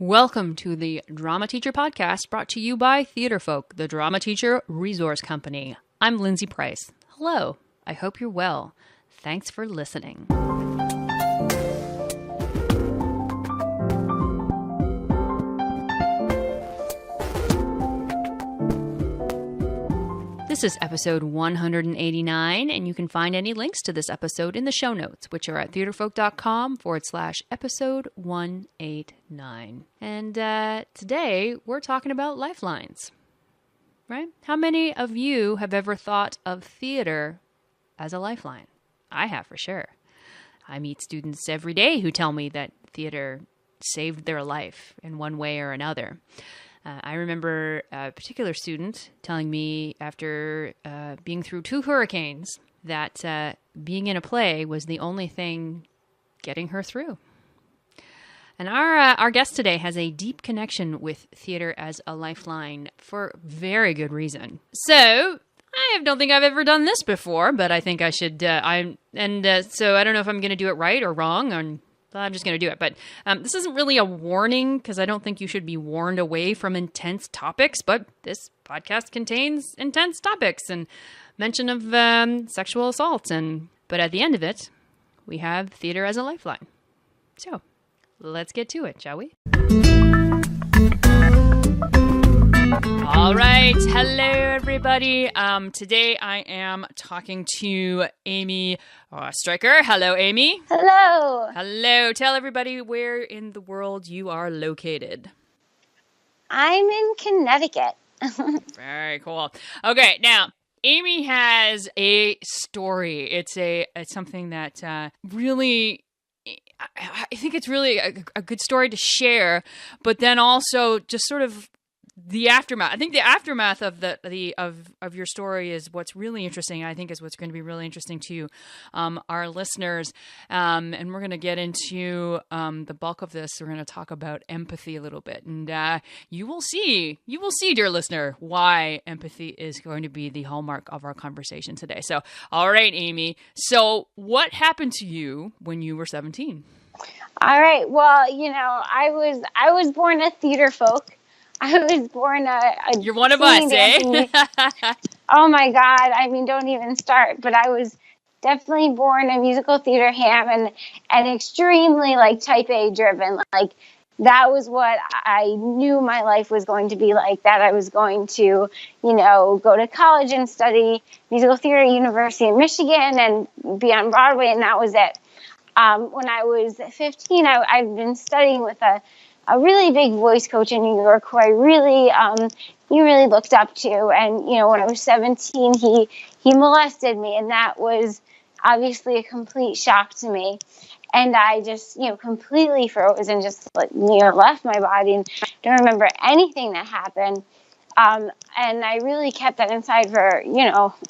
Welcome to the Drama Teacher Podcast, brought to you by Theatrefolk, the Drama Teacher Resource Company. I'm Lindsay Price. Hello. I hope you're well. Thanks for listening. This is episode 189, and you can find any links to this episode in the show notes, which are at theatrefolk.com/episode 189. And today we're talking about lifelines, right? How many of you have ever thought of theater as a lifeline? I have, for sure. I meet students every day who tell me that theater saved their life in one way or another. I remember a particular student telling me after being through 2 hurricanes that being in a play was the only thing getting her through. And our guest today has a deep connection with theater as a lifeline for very good reason. So I don't think I've ever done this before, but I think I should. So I don't know if I'm going to do it right or wrong, or I'm just going to do it. But this isn't really a warning, because I don't think you should be warned away from intense topics. But this podcast contains intense topics and mention of sexual assault. But at the end of it, we have theater as a lifeline. So let's get to it, shall we? All right. Hello, everybody. Today I am talking to Amy Stryker. Hello, Amy. Hello. Hello. Tell everybody where in the world you are located. I'm in Connecticut. Very cool. Okay. Now, Amy has a story. It's something that really, I think it's really a good story to share, but then also just sort of the aftermath. I think the aftermath of of your story is what's really interesting. I think is what's going to be really interesting to our listeners. And we're going to get into the bulk of this. We're going to talk about empathy a little bit, and you will see, dear listener, why empathy is going to be the hallmark of our conversation today. So, all right, Amy. So, what happened to you when you were 17? All right. Well, I was born a Theatrefolk. I was born You're one of us, eh? Oh my God. I mean, don't even start. But I was definitely born a musical theater ham and extremely type A driven. That was what I knew my life was going to be like, that I was going to, go to college and study musical theater at University of Michigan and be on Broadway. And that was it. When I was 15, I'd been studying with a really big voice coach in New York who I really, he really looked up to. And, when I was 17, he molested me, and that was obviously a complete shock to me. And I just, completely froze and just, left my body and don't remember anything that happened. And I really kept that inside for,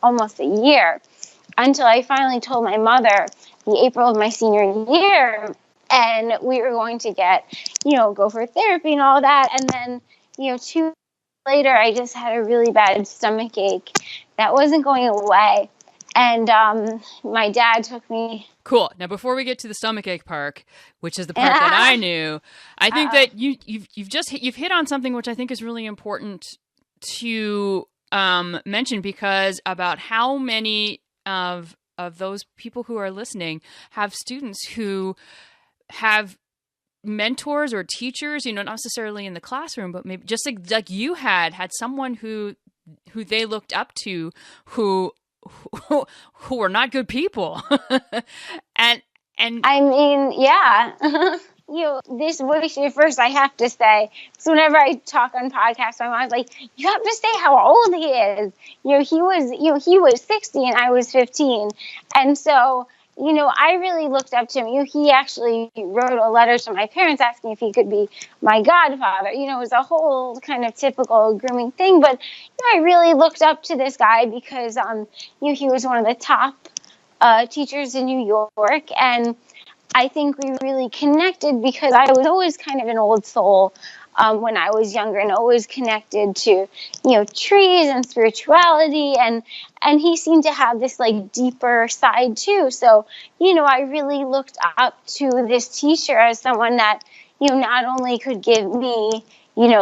almost a year until I finally told my mother the April of my senior year. And we were going to go for therapy and all that. And then, 2 weeks later, I just had a really bad stomach ache that wasn't going away. And my dad took me. Cool. Now, before we get to the stomachache part, which is the part that I knew, I think that you've hit on something which I think is really important to mention, because about how many of those people who are listening have students who have mentors or teachers, not necessarily in the classroom, but maybe just like you had someone who they looked up to, who were not good people. and I mean, yeah. This voice at first, I have to say, so whenever I talk on podcasts, my mom's like, you have to say how old he is. He was 60 and I was 15. And so, I really looked up to him. He actually wrote a letter to my parents asking if he could be my godfather. It was a whole kind of typical grooming thing. But I really looked up to this guy because, he was one of the top teachers in New York. And I think we really connected because I was always kind of an old soul. When I was younger, and always connected to, trees and spirituality. And he seemed to have this deeper side too. So, I really looked up to this teacher as someone that, not only could give me,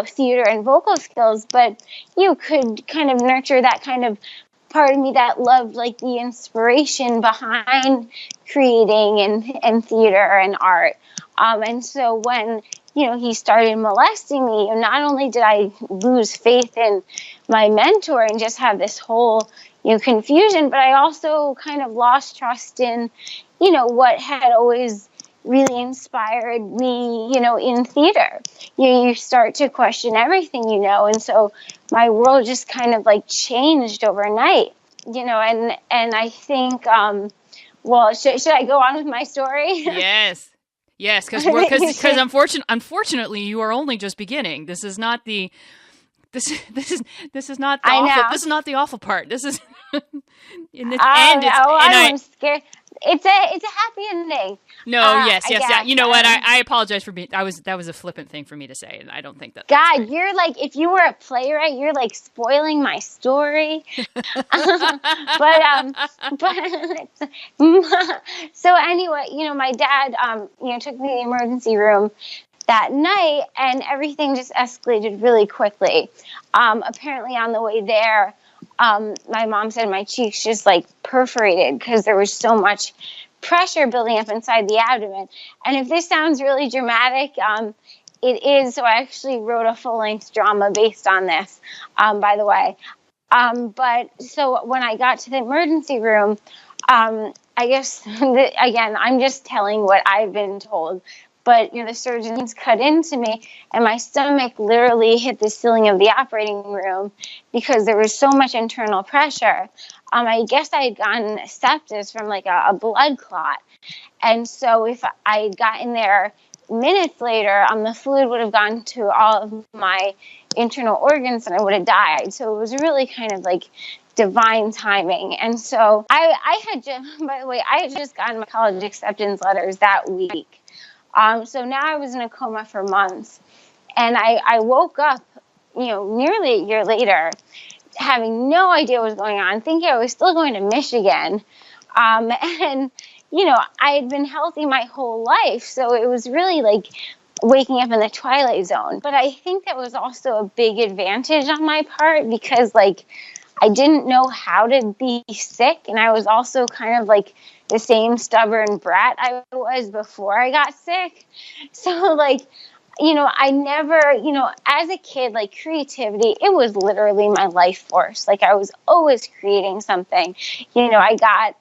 theater and vocal skills, but you could kind of nurture that kind of part of me that loved like the inspiration behind creating and theater and art. And so when, he started molesting me, not only did I lose faith in my mentor and just have this whole, confusion, but I also kind of lost trust in, what had always really inspired me, in theater. You start to question everything, and so my world just kind of like changed overnight, and I think, well, should I go on with my story? Yes, because unfortunately you are only just beginning. This is not the this is not the awful part. This is in the end. I'm scared. It's a happy ending. No, yes. You know what? I apologize for being. That was a flippant thing for me to say, and I don't think that. God, right. You're like, if you were a playwright, you're like spoiling my story. but so anyway, my dad, took me to the emergency room that night, and everything just escalated really quickly. Apparently, on the way there, my mom said my cheeks just like perforated because there was so much pressure building up inside the abdomen. And if this sounds really dramatic, it is. So I actually wrote a full-length drama based on this, by the way. But so when I got to the emergency room, I guess, again, I'm just telling what I've been told. But, the surgeons cut into me, and my stomach literally hit the ceiling of the operating room because there was so much internal pressure. I guess I had gotten sepsis from like a blood clot. And so if I had gotten there minutes later, the fluid would have gone to all of my internal organs and I would have died. So it was really kind of like divine timing. And so I had just gotten my college acceptance letters that week. So now I was in a coma for months, and I woke up, nearly a year later, having no idea what was going on, thinking I was still going to Michigan. And, I had been healthy my whole life. So it was really like waking up in the twilight zone. But I think that was also a big advantage on my part because like I didn't know how to be sick. And I was also kind of like the same stubborn brat I was before I got sick. So like, I never, as a kid, like creativity, it was literally my life force. Like I was always creating something. I got,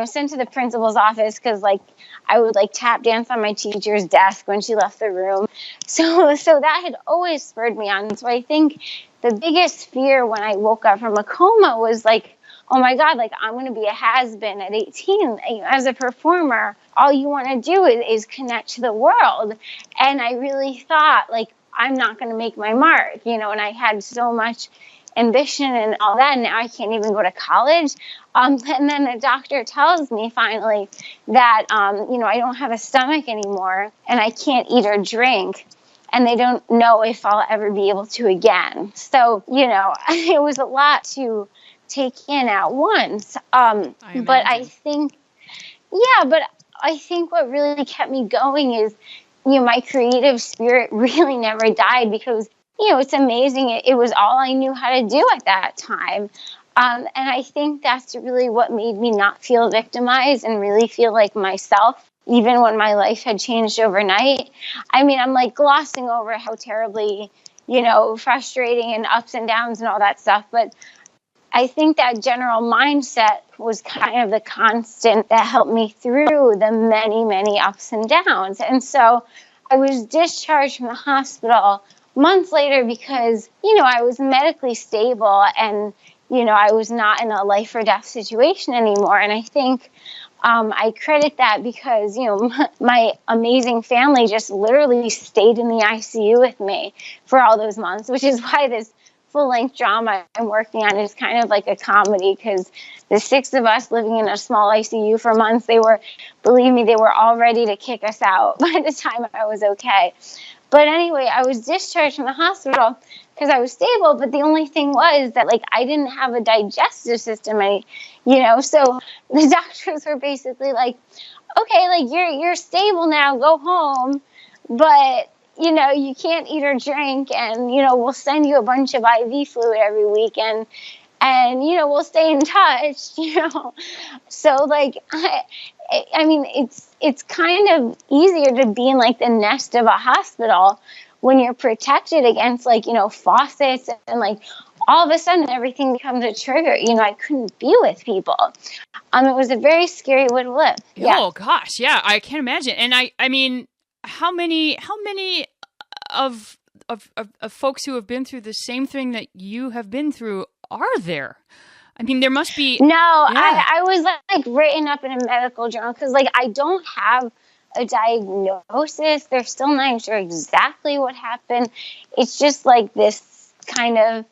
sent to the principal's office because like I would like tap dance on my teacher's desk when she left the room. So that had always spurred me on. So I think the biggest fear when I woke up from a coma was like, oh my God, like I'm going to be a has-been at 18. As a performer, all you want to do is connect to the world. And I really thought like, I'm not going to make my mark, and I had so much ambition and all that. And now I can't even go to college. And then the doctor tells me finally that, I don't have a stomach anymore and I can't eat or drink. And they don't know if I'll ever be able to again. So, it was a lot to take in at once. But I think what really kept me going is, my creative spirit really never died because, it's amazing. It was all I knew how to do at that time. And I think that's really what made me not feel victimized and really feel like myself, even when my life had changed overnight. I mean, I'm like glossing over how terribly, frustrating and ups and downs and all that stuff. But I think that general mindset was kind of the constant that helped me through the many, many ups and downs. And so I was discharged from the hospital months later because, I was medically stable and, I was not in a life or death situation anymore. And I think I credit that because, my amazing family just literally stayed in the ICU with me for all those months, which is why this full-length drama I'm working on is kind of like a comedy because the 6 of us living in a small ICU for months, believe me, they were all ready to kick us out by the time I was okay. But anyway, I was discharged from the hospital because I was stable, but the only thing was that like I didn't have a digestive system, so the doctors were basically like, okay, like you're stable now, go home, but you can't eat or drink, and, we'll send you a bunch of IV fluid every week, and, we'll stay in touch. So, like, I mean, it's kind of easier to be in, like, the nest of a hospital when you're protected against, like, faucets, and, like, all of a sudden everything becomes a trigger. I couldn't be with people. It was a very scary way to live. Yeah. Oh gosh, yeah, I can't imagine. And I mean, how many of folks who have been through the same thing that you have been through are there? I mean, there must be. No, Yeah. I was like written up in a medical journal because, like, I don't have a diagnosis. They're still not sure exactly what happened. It's just like this kind of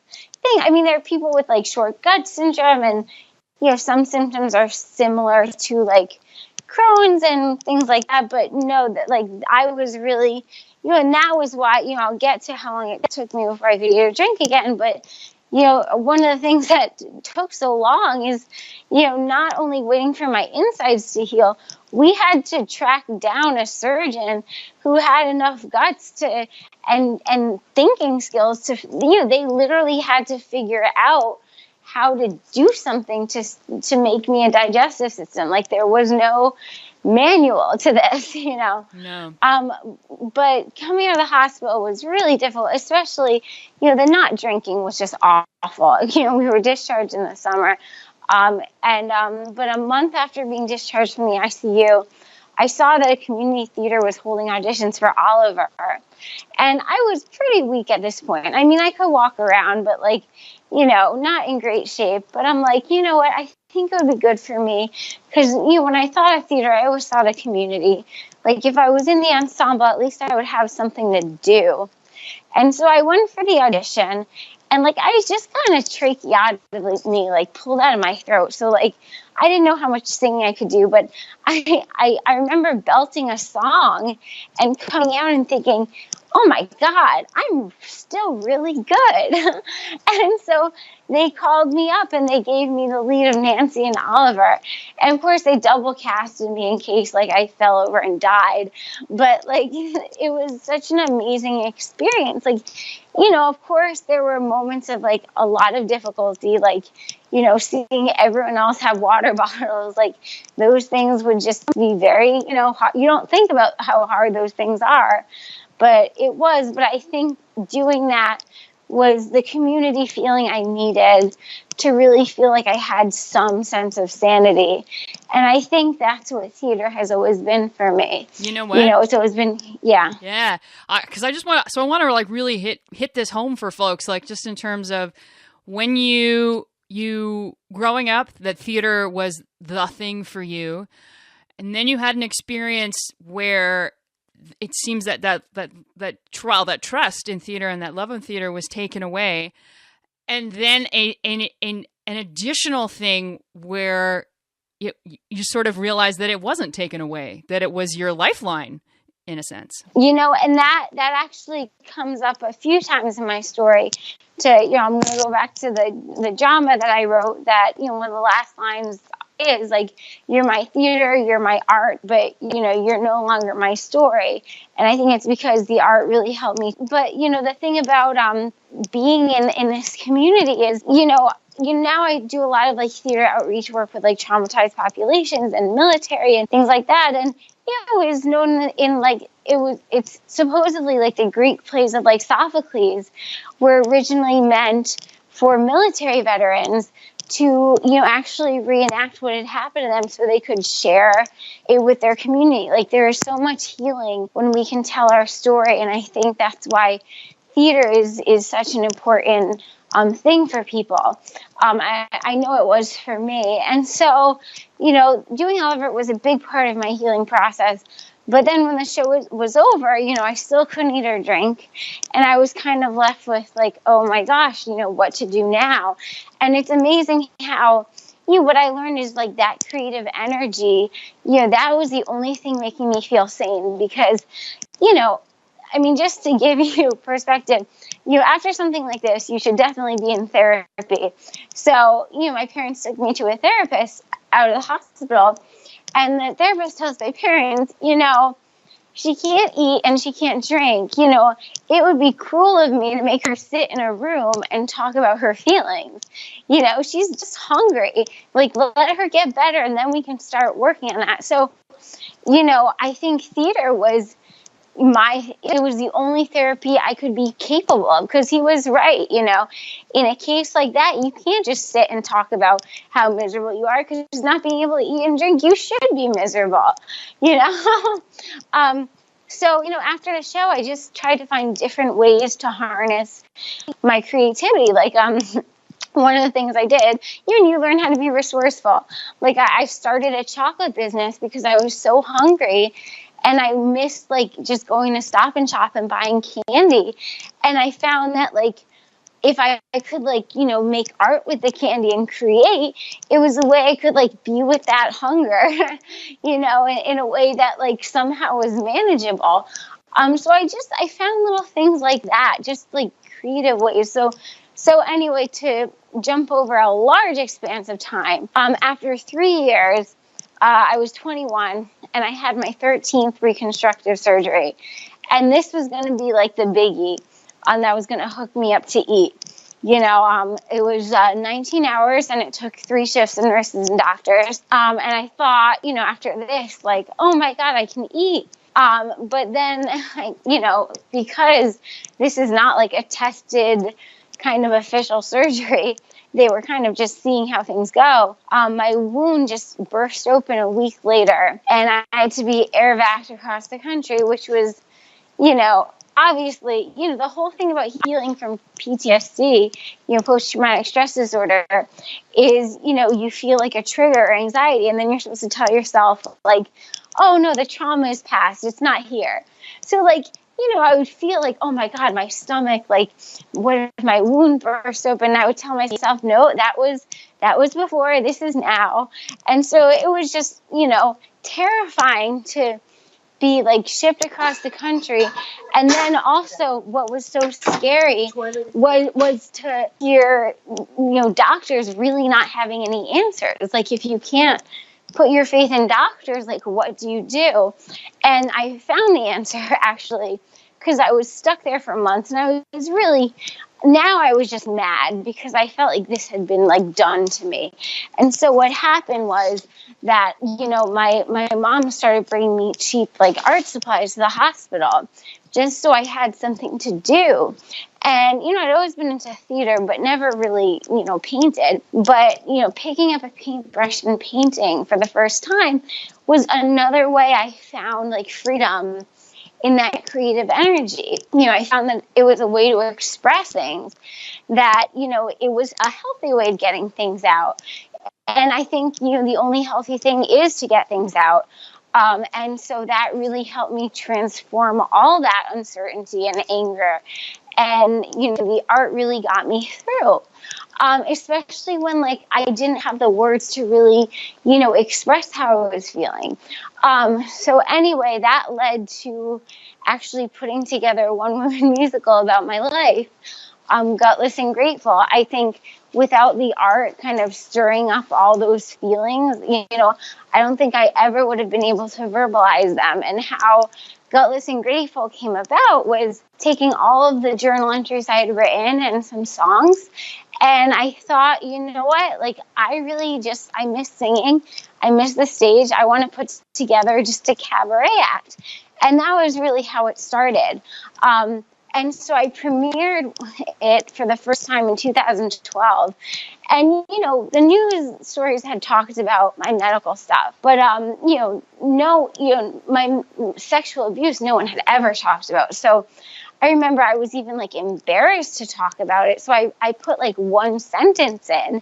thing. I mean, there are people with, like, short gut syndrome, and some symptoms are similar to, like, Crohn's and things like that. But no, that, like, I was really, and that was why, I'll get to how long it took me before I could eat or drink again. But one of the things that took so long is, not only waiting for my insides to heal, we had to track down a surgeon who had enough guts to, and thinking skills to, they literally had to figure out how to do something to make me a digestive system. Like, there was no manual to this, No. But coming out of the hospital was really difficult, especially, the not drinking was just awful. We were discharged in the summer. But a month after being discharged from the ICU, I saw that a community theater was holding auditions for Oliver. And I was pretty weak at this point. I mean, I could walk around, but, like, not in great shape. But I'm like, you know what? I think it would be good for me. Because, when I thought of theater, I always thought of community. Like, if I was in the ensemble, at least I would have something to do. And so I went for the audition. And, like, I just kind of tracheotomy, like, pulled out of my throat. So, like, I didn't know how much singing I could do. But I remember belting a song and coming out and thinking, oh my God, I'm still really good. And so they called me up and they gave me the lead of Nancy and Oliver. And of course they double casted me in case, like, I fell over and died. But, like, it was such an amazing experience. Like, of course there were moments of, like, a lot of difficulty, like, seeing everyone else have water bottles, like, those things would just be very, hard. You don't think about how hard those things are. But it was, but I think doing that was the community feeling I needed to really feel like I had some sense of sanity. And I think that's what theater has always been for me. You know what? It's always been, yeah. Yeah. Because I want to like really hit this home for folks, like, just in terms of when you growing up, that theater was the thing for you. And then you had an experience where it seems that trust in theater and that love of theater was taken away, and then an additional thing where you sort of realize that it wasn't taken away, that it was your lifeline in a sense. And that actually comes up a few times in my story. I'm going to go back to the drama that I wrote. That one of the last lines is, like, you're my theater, you're my art, but you're no longer my story. And I think it's because the art really helped me. But the thing about being in this community is, now I do a lot of, like, theater outreach work with, like, traumatized populations and military and things like that. And it was known in, like, it's supposedly, like, the Greek plays of, like, Sophocles were originally meant for military veterans to, actually reenact what had happened to them so they could share it with their community. Like, there is so much healing when we can tell our story. And I think that's why theater is such an important thing for people. I know it was for me. And so, doing Oliver was a big part of my healing process. But then when the show was over, I still couldn't eat or drink. And I was kind of left with, like, oh my gosh, what to do now? And it's amazing how, what I learned is, like, that creative energy, that was the only thing making me feel sane. Because, just to give you perspective, after something like this, you should definitely be in therapy. So, my parents took me to a therapist out of the hospital. And the therapist tells my parents, she can't eat and she can't drink. You know, it would be cruel of me to make her sit in a room and talk about her feelings. You know, she's just hungry. Like, let her get better and then we can start working on that. So, you know, I think theater was it was the only therapy I could be capable of, because he was right. You know, in a case like that, you can't just sit and talk about how miserable you are, because not being able to eat and drink, you should be miserable, you know. So, you know, after the show, I just tried to find different ways to harness my creativity. Like, one of the things I did, you learn how to be resourceful. Like, I started a chocolate business because I was so hungry. And I missed, like, just going to Stop and Shop and buying candy. And I found that, like, if I could, like, you know, make art with the candy and create, it was a way I could, like, be with that hunger, you know, in a way that, like, somehow was manageable. So I found little things like that, just, like, creative ways. So anyway, to jump over a large expanse of time, after 3 years, I was 21 and I had my 13th reconstructive surgery. And this was going to be like the biggie that was going to hook me up to eat. You know, it was 19 hours and it took 3 shifts of nurses and doctors. And I thought, you know, after this, like, oh my God, I can eat. But then, you know, because this is not like a tested kind of official surgery, they were kind of just seeing how things go. My wound just burst open a week later, and I had to be air vac across the country, which was, you know, obviously, you know, the whole thing about healing from PTSD, you know, post-traumatic stress disorder, is, you know, you feel like a trigger or anxiety, and then you're supposed to tell yourself, like, oh no, the trauma is past, it's not here. So, like, you know, I would feel like, oh my God, my stomach, like, what if my wound burst open? And I would tell myself, no, that was before, this is now. And so it was just, you know, terrifying to be, like, shipped across the country. And then also what was so scary was to hear, you know, doctors really not having any answers. Like, if you can't put your faith in doctors, like, what do you do? And I found the answer, actually, because I was stuck there for months, and I was really, now I was just mad because I felt like this had been, like, done to me. And so what happened was that, you know, my mom started bringing me cheap, like, art supplies to the hospital just so I had something to do. And, you know, I'd always been into theater, but never really, you know, painted. But, you know, picking up a paintbrush and painting for the first time was another way I found, like, freedom in that creative energy. You know, I found that it was a way to express things, that, you know, it was a healthy way of getting things out. And I think, you know, the only healthy thing is to get things out. And so that really helped me transform all that uncertainty and anger. And, you know, the art really got me through, especially when, like, I didn't have the words to really, you know, express how I was feeling. So anyway, that led to actually putting together a one-woman musical about my life, Gutless and Grateful. I think without the art kind of stirring up all those feelings, you know, I don't think I ever would have been able to verbalize them. And how Gutless and Grateful came about was taking all of the journal entries I had written and some songs. And I thought, you know what, like, I miss singing. I miss the stage. I want to put together just a cabaret act. And that was really how it started. And so I premiered it for the first time in 2012. And, you know, the news stories had talked about my medical stuff. But, you know, my sexual abuse, no one had ever talked about. So I remember I was even, like, embarrassed to talk about it. So I put, like, one sentence in,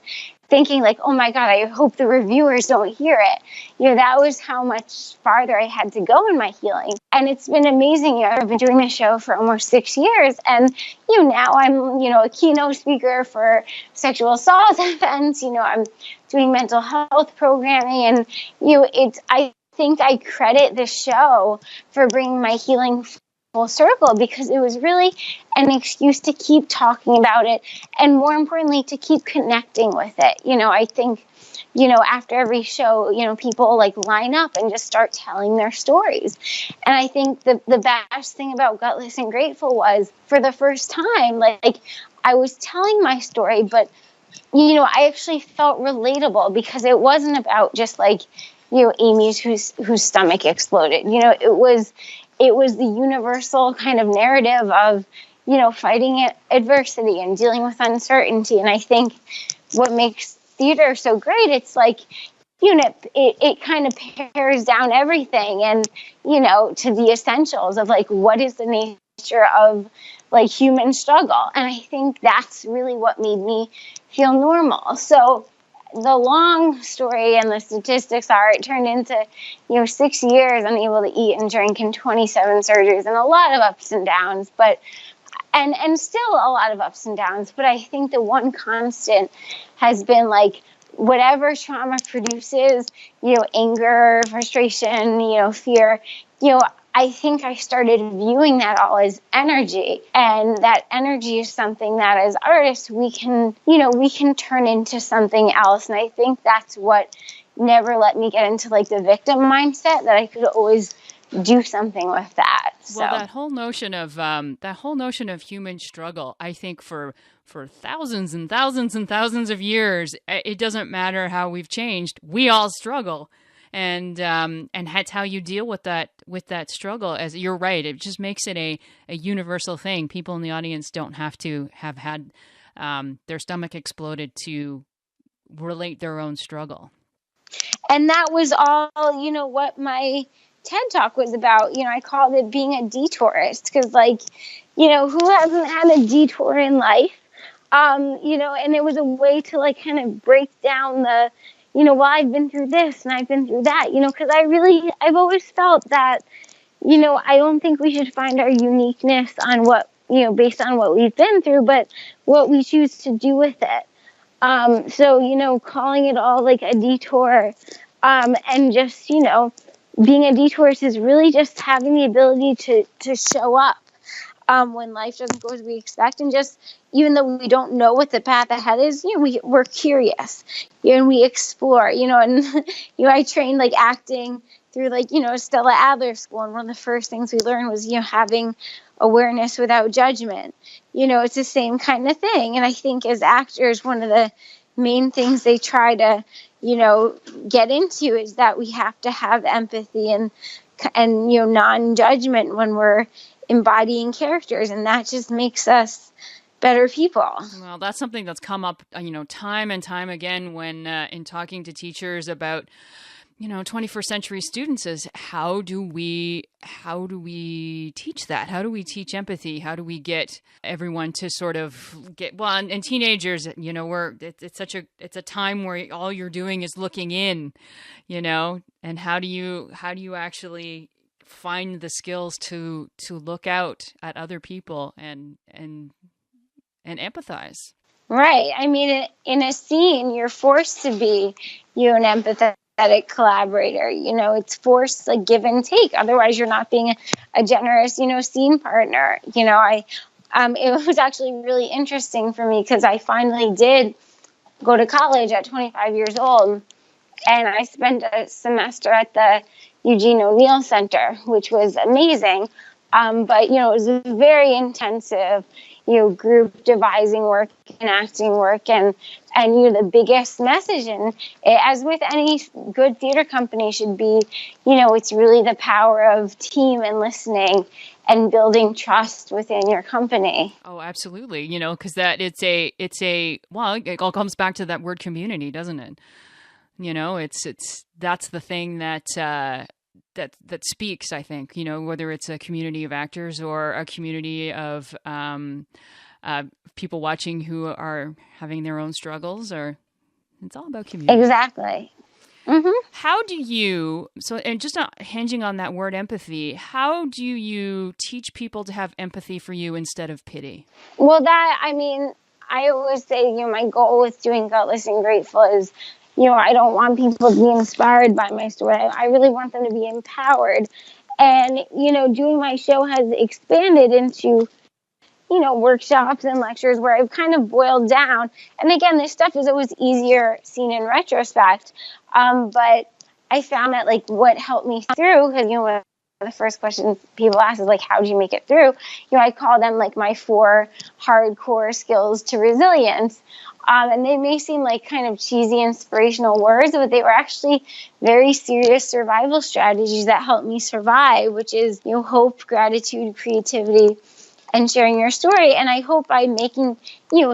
thinking, like, oh my God, I hope the reviewers don't hear it. You know, that was how much farther I had to go in my healing. And it's been amazing. You know, I've been doing this show for almost 6 years. And, you know, now I'm, you know, a keynote speaker for sexual assault events. You know, I'm doing mental health programming. And, you know, I think I credit the show for bringing my healing full circle, because it was really an excuse to keep talking about it, and more importantly, to keep connecting with it. I think, after every show, people like line up and just start telling their stories. And I think the best thing about Gutless and Grateful was, for the first time, like I was telling my story, but I actually felt relatable, because it wasn't about just like, Amy's whose stomach exploded. It was the universal kind of narrative of, fighting adversity and dealing with uncertainty. And I think what makes theater so great, it's like, it kind of pares down everything and, to the essentials of like, what is the nature of like human struggle. And I think that's really what made me feel normal. So the long story and the statistics are, it turned into, 6 years unable to eat and drink and 27 surgeries and a lot of ups and downs, but and still a lot of ups and downs. But I think the one constant has been like, whatever trauma produces, anger, frustration, fear, I think I started viewing that all as energy, and that energy is something that as artists we can turn into something else. And I think that's what never let me get into like the victim mindset, that I could always do something with that. Well, that whole notion of human struggle, I think for thousands and thousands and thousands of years, it doesn't matter how we've changed, we all struggle. And that's how you deal with that struggle. As you're right, it just makes it a universal thing. People in the audience don't have to have had their stomach exploded to relate their own struggle. And that was all, what my TED Talk was about. I called it being a detourist, because like, who hasn't had a detour in life? And it was a way to like kind of break down the, well, I've been through this and I've been through that, because I've always felt that, I don't think we should find our uniqueness on what, based on what we've been through, but what we choose to do with it. So, calling it all like a detour, and just, being a detourist is really just having the ability to show up when life doesn't go as we expect, and just, even though we don't know what the path ahead is, we're curious, and we explore, and I trained like acting through like, Stella Adler School, and one of the first things we learned was, having awareness without judgment. It's the same kind of thing. And I think as actors, one of the main things they try to, get into is that we have to have empathy and non-judgment when we're embodying characters, and that just makes us better people. Well, that's something that's come up, time and time again when in talking to teachers about 21st century students, is how do we teach that? How do we teach empathy? How do we get everyone to sort of get, well, and teenagers, it's a time where all you're doing is looking in, and how do you actually find the skills to look out at other people and empathize? Right. I mean, in a scene, you're forced to be, an empathetic collaborator. It's forced like give and take. Otherwise, you're not being a generous, scene partner. It was actually really interesting for me, because I finally did go to college at 25 years old, and I spent a semester at the Eugene O'Neill Center, which was amazing. But, it was a very intensive, group devising work and acting work. And the biggest message, and as with any good theater company should be, it's really the power of team and listening and building trust within your company. Oh, absolutely. Because well, it all comes back to that word community, doesn't it? That's the thing that speaks, I think, whether it's a community of actors or a community of people watching who are having their own struggles, or it's all about community. Exactly. Mm-hmm. How do you, and just hinging on that word empathy, how do you teach people to have empathy for you instead of pity? Well, I always say, my goal with doing Gutless and Grateful is, I don't want people to be inspired by my story. I really want them to be empowered. And, doing my show has expanded into, workshops and lectures where I've kind of boiled down. And again, this stuff is always easier seen in retrospect. But I found that like what helped me through, because, one of the first questions people ask is like, how do you make it through? I call them like my 4 hardcore skills to resilience. And they may seem like kind of cheesy inspirational words, but they were actually very serious survival strategies that helped me survive, which is, hope, gratitude, creativity, and sharing your story. And I hope by making,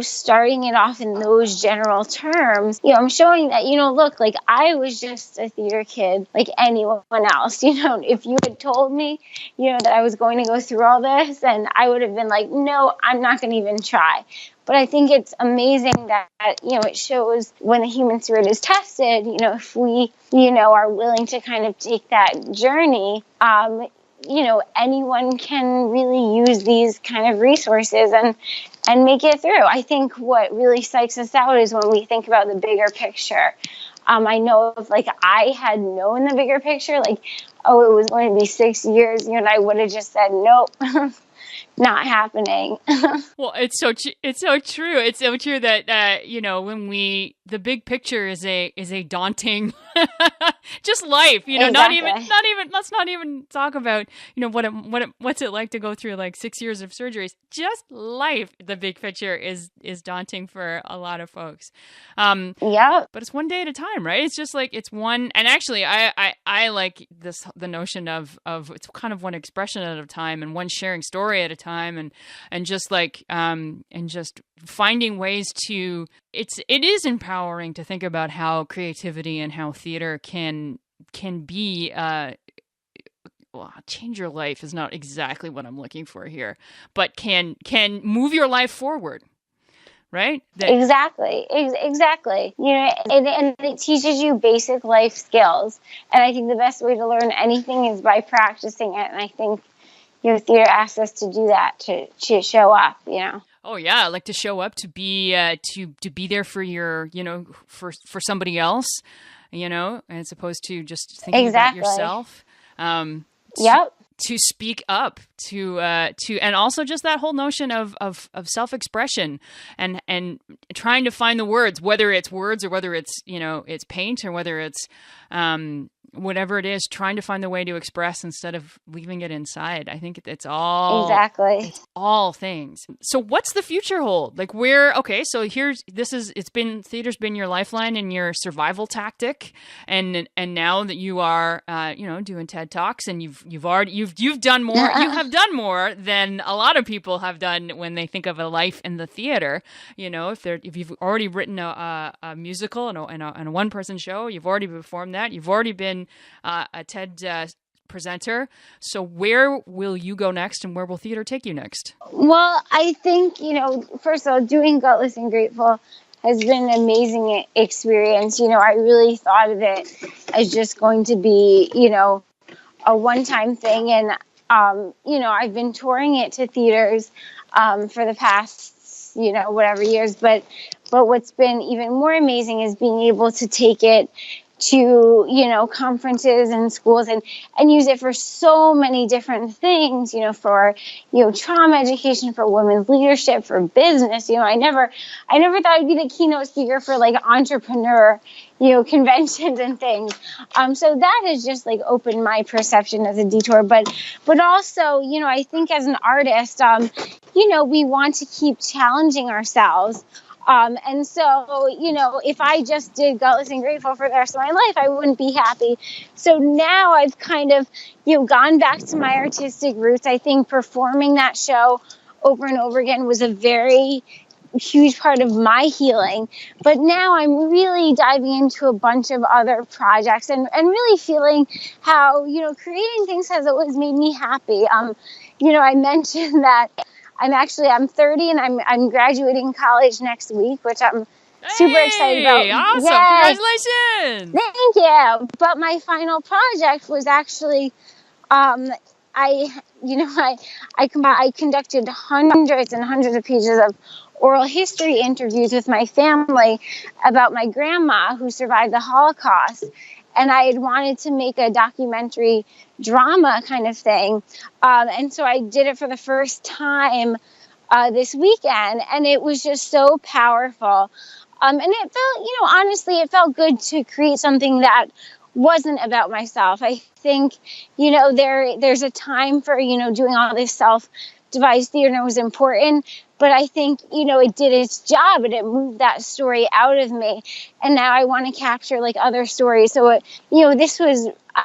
starting it off in those general terms, I'm showing that, look, like I was just a theater kid like anyone else. If you had told me, that I was going to go through all this, and I would have been like, no, I'm not going to even try. But I think it's amazing that, it shows when the human spirit is tested, if we, are willing to kind of take that journey, anyone can really use these kind of resources and make it through. I think what really psychs us out is when we think about the bigger picture. I know if like I had known the bigger picture, like, oh, it was going to be 6 years, and I would have just said, nope, not happening. Well, it's so true. It's so true that when the big picture is a daunting, just life. Exactly. Not even. Let's not even talk about what's it like to go through like 6 years of surgeries. Just life. The big picture is daunting for a lot of folks. Yeah. But it's one day at a time, right? It's just like it's one. And actually, I like the notion of it's kind of one expression at a time and one sharing story at a time, and just like and just finding ways to. It is empowering to think about how creativity and how theater can be change your life is not exactly what I'm looking for here, but can move your life forward, right? Exactly. And it teaches you basic life skills. And I think the best way to learn anything is by practicing it. And I think theater asks us to do that, to show up, Oh yeah, like to show up, to be there for your, for somebody else, as opposed to just thinking about yourself. Yep. To speak up, and also just that whole notion of self-expression and trying to find the words, whether it's words or whether it's it's paint or whether it's whatever it is, trying to find the way to express instead of leaving it inside. I think it's all exactly. It's all things. So what's the future hold? Like theater's been your lifeline and your survival tactic, and now that you are doing TED Talks and you've done more. You have done more than a lot of people have done when they think of a life in the theater. If you've already written a musical and a one-person show, you've already performed that. You've already been a TED presenter. So where will you go next, and where will theater take you next? Well, I think, first of all, doing Gutless and Grateful has been an amazing experience. I really thought of it as just going to be, a one-time thing. And, I've been touring it to theaters for the past, whatever years. But what's been even more amazing is being able to take it to, conferences and schools and use it for so many different things, for, trauma education, for women's leadership, for business. I never thought I'd be the keynote speaker for like entrepreneur, conventions and things. So that has just like opened my perception as a detour, but also, I think as an artist, we want to keep challenging ourselves. And so, if I just did Gutless and Grateful for the rest of my life, I wouldn't be happy. So now I've kind of, gone back to my artistic roots. I think performing that show over and over again was a very huge part of my healing. But now I'm really diving into a bunch of other projects and really feeling how, creating things has always made me happy. I mentioned that I'm 30 and I'm graduating college next week, which I'm super excited about. Awesome. Yes. Congratulations. Thank you. But my final project was actually, I conducted hundreds and hundreds of pages of oral history interviews with my family about my grandma who survived the Holocaust. and I had wanted to make a documentary drama kind of thing. And so I did it for the first time this weekend, and it was just so powerful. And it felt, honestly, it felt good to create something that wasn't about myself. I think, there's a time for, doing all this self-devised theater was important, but I think, it did its job and it moved that story out of me. And now I want to capture like other stories. So,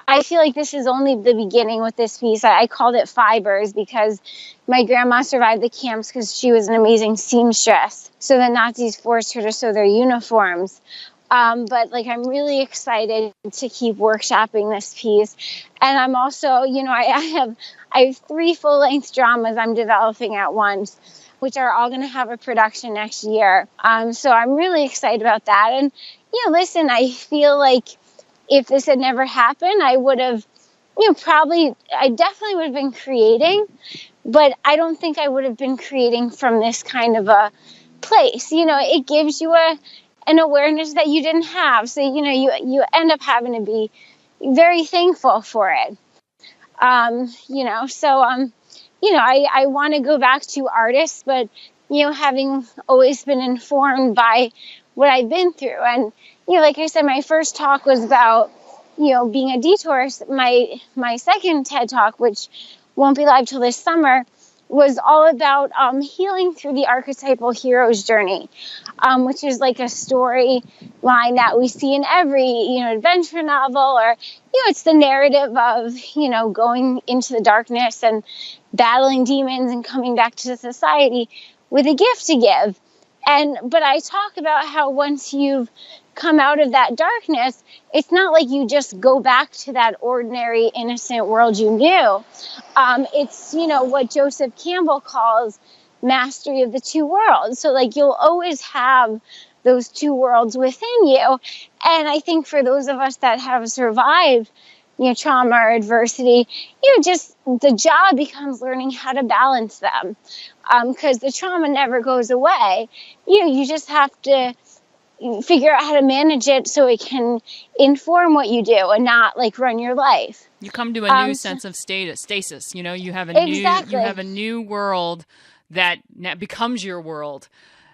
I feel like this is only the beginning with this piece. I called it Fibers because my grandma survived the camps because she was an amazing seamstress. So the Nazis forced her to sew their uniforms. But like, I'm really excited to keep workshopping this piece. And I'm also, I have 3 full-length dramas I'm developing at once, which are all going to have a production next year. So I'm really excited about that. And, listen, I feel like if this had never happened, I would have, I definitely would have been creating, but I don't think I would have been creating from this kind of a place. It gives you an awareness that you didn't have. So, you end up having to be very thankful for it. I want to go back to artists, but, having always been informed by what I've been through. And, like I said, my first talk was about, being a detourist. My second TED Talk, which won't be live till this summer, was all about healing through the archetypal hero's journey, which is like a story line that we see in every, adventure novel, or, it's the narrative of, going into the darkness and battling demons and coming back to society with a gift to give. But I talk about how once you've come out of that darkness, it's not like you just go back to that ordinary, innocent world you knew. It's, what Joseph Campbell calls mastery of the 2 worlds. So like, you'll always have those 2 worlds within you. And I think for those of us that have survived, trauma or adversity, just the job becomes learning how to balance them. Because the trauma never goes away. You just have to figure out how to manage it so it can inform what you do and not like run your life. You come to a new sense of stasis. You have a new world that becomes your world.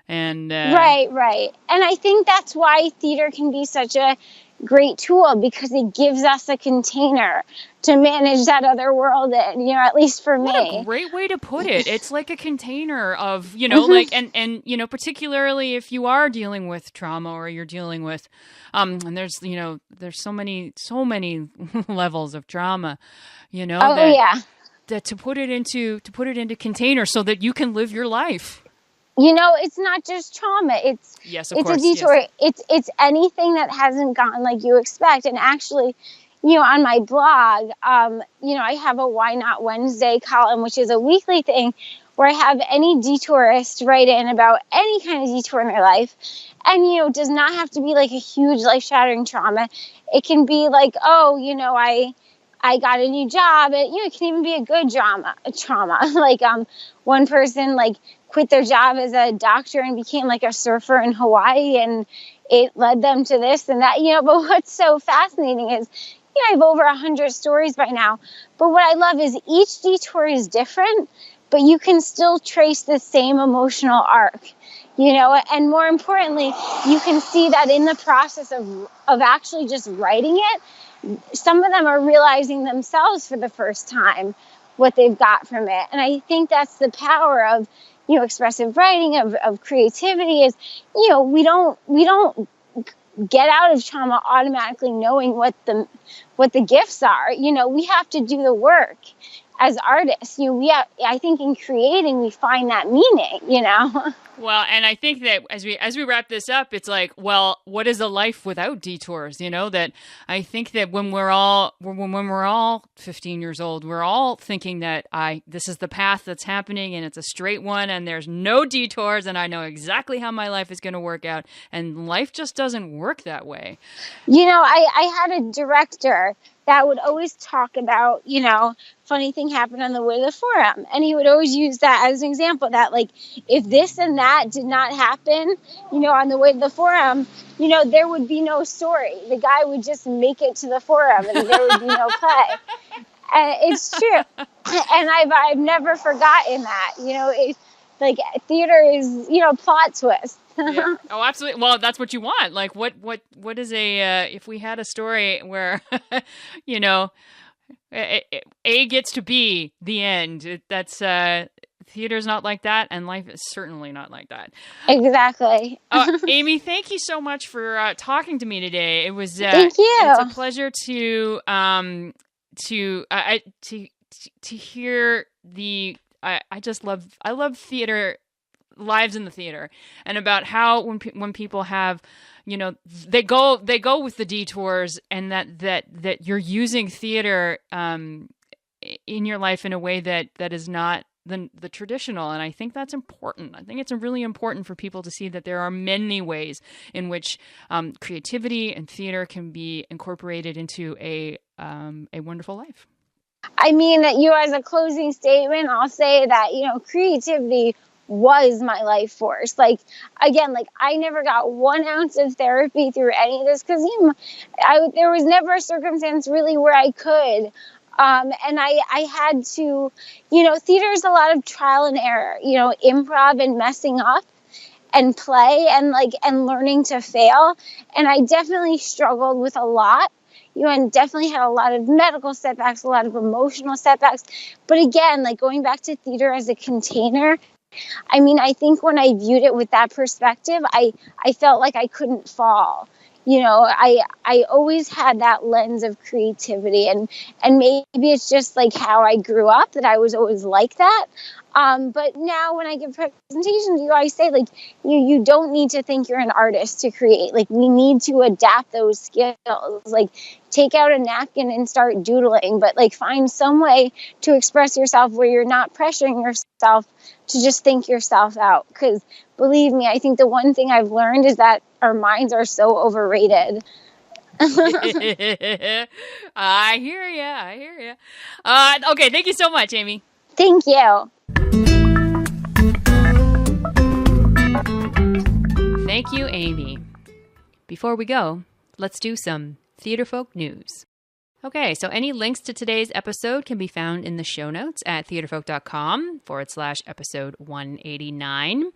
And right. And I think that's why theater can be such a great tool, because it gives us a container to manage that other world in, at least for me. What a great way to put it. It's like a container of, like, and, particularly if you are dealing with trauma or you're dealing with, and there's so many levels of trauma, that to put it into containers so that you can live your life. It's not just trauma. It's a detour. Yes. It's anything that hasn't gone like you expect. And actually, on my blog, I have a Why Not Wednesday column, which is a weekly thing where I have any detourist write in about any kind of detour in their life. And, it does not have to be like a huge life-shattering trauma. It can be like, I got a new job. It can even be a good trauma. Like, one person, like, quit their job as a doctor and became like a surfer in Hawaii, and it led them to this and that, but what's so fascinating is, I have over 100 stories by now, but what I love is each detour is different, but you can still trace the same emotional arc, and more importantly, you can see that in the process of actually just writing it, some of them are realizing themselves for the first time what they've got from it. And I think that's the power of, expressive writing, of creativity, is, we don't get out of trauma automatically knowing what the gifts are. We have to do the work as artists. I think in creating, we find that meaning, Well, and I think that as we wrap this up, it's like, well, what is a life without detours? That I think that when we're all 15 years old, we're all thinking that this is the path that's happening and it's a straight one and there's no detours and I know exactly how my life is going to work out, and life just doesn't work that way. I had a director that would always talk about, funny thing happened on the way to the forum. And he would always use that as an example that, like, if this and that did not happen, on the way to the forum, there would be no story. The guy would just make it to the forum and there would be no play. And it's true. And I've never forgotten that, it's like theater is, plot twist. Yeah. Oh, absolutely. Well, that's what you want. Like what is if we had a story where, A gets to B, the end. That's theater's not like that, and life is certainly not like that. Exactly. Amy, thank you so much for talking to me today. It was thank you. It's a pleasure to hear the. I love theater, lives in the theater, and about how when people have, they go with the detours, and that you're using theater in your life in a way that is not the traditional. And I think that's important. I think it's really important for people to see that there are many ways in which creativity and theater can be incorporated into a wonderful life. I mean, as a closing statement, I'll say that, creativity was my life force. Like, again, I never got 1 ounce of therapy through any of this because there was never a circumstance really where I could. And I had to, theater is a lot of trial and error, improv and messing up and play and learning to fail. And I definitely struggled with a lot. And definitely had a lot of medical setbacks, a lot of emotional setbacks. But again, going back to theater as a container, I mean, I think when I viewed it with that perspective, I felt like I couldn't fall. I always had that lens of creativity, and maybe it's just how I grew up that I was always like that. But now when I give presentations, I say you don't need to think you're an artist to create. We need to adapt those skills. Take out a napkin and start doodling, but find some way to express yourself where you're not pressuring yourself to just think yourself out. Because believe me, I think the one thing I've learned is that our minds are so overrated. I hear you. Okay, thank you so much, Amy. Thank you. Thank you, Amy. Before we go, let's do some Theatrefolk news. Okay, so any links to today's episode can be found in the show notes at theatrefolk.com/episode 189.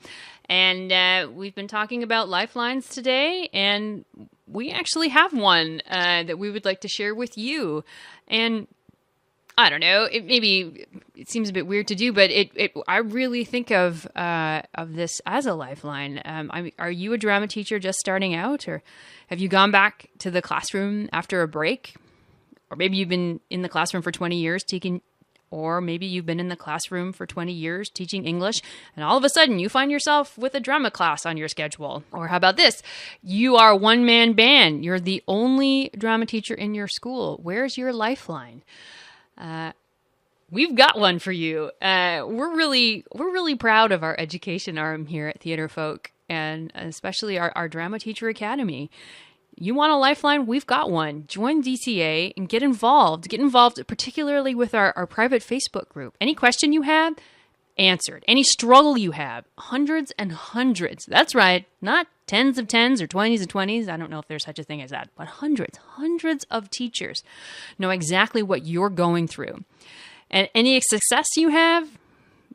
And we've been talking about lifelines today, and we actually have one that we would like to share with you. And I don't know, it seems a bit weird to do, but I really think of this as a lifeline. Are you a drama teacher just starting out, or have you gone back to the classroom after a break? Or maybe you've been in the classroom for 20 years teaching, or maybe you've been in the classroom for 20 years teaching English, and all of a sudden you find yourself with a drama class on your schedule. Or how about this? You are a one-man band. You're the only drama teacher in your school. Where's your lifeline? We've got one for you. We're really proud of our education arm here at Theatrefolk, and especially our Drama Teacher Academy. You want a lifeline? We've got one. Join DTA and get involved. Get involved particularly with our private Facebook group. Any question you have, answered. Any struggle you have, hundreds and hundreds. That's right. Not tens of tens or 20s of 20s. I don't know if there's such a thing as that, but hundreds of teachers know exactly what you're going through. And any success you have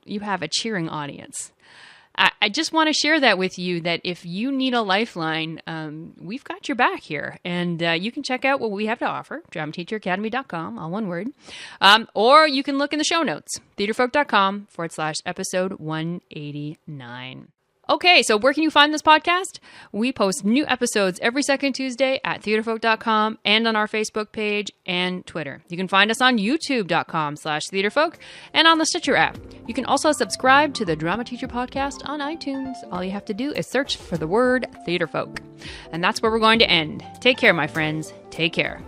a cheering audience. I just want to share that with you, that if you need a lifeline, we've got your back here. And you can check out what we have to offer, dramateacheracademy.com, all one word. Or you can look in the show notes, theatrefolk.com/episode 189. Okay, so where can you find this podcast? We post new episodes every second Tuesday at theatrefolk.com and on our Facebook page and Twitter. You can find us on youtube.com/theatrefolk and on the Stitcher app. You can also subscribe to the Drama Teacher Podcast on iTunes. All you have to do is search for the word Theatrefolk. And that's where we're going to end. Take care, my friends. Take care.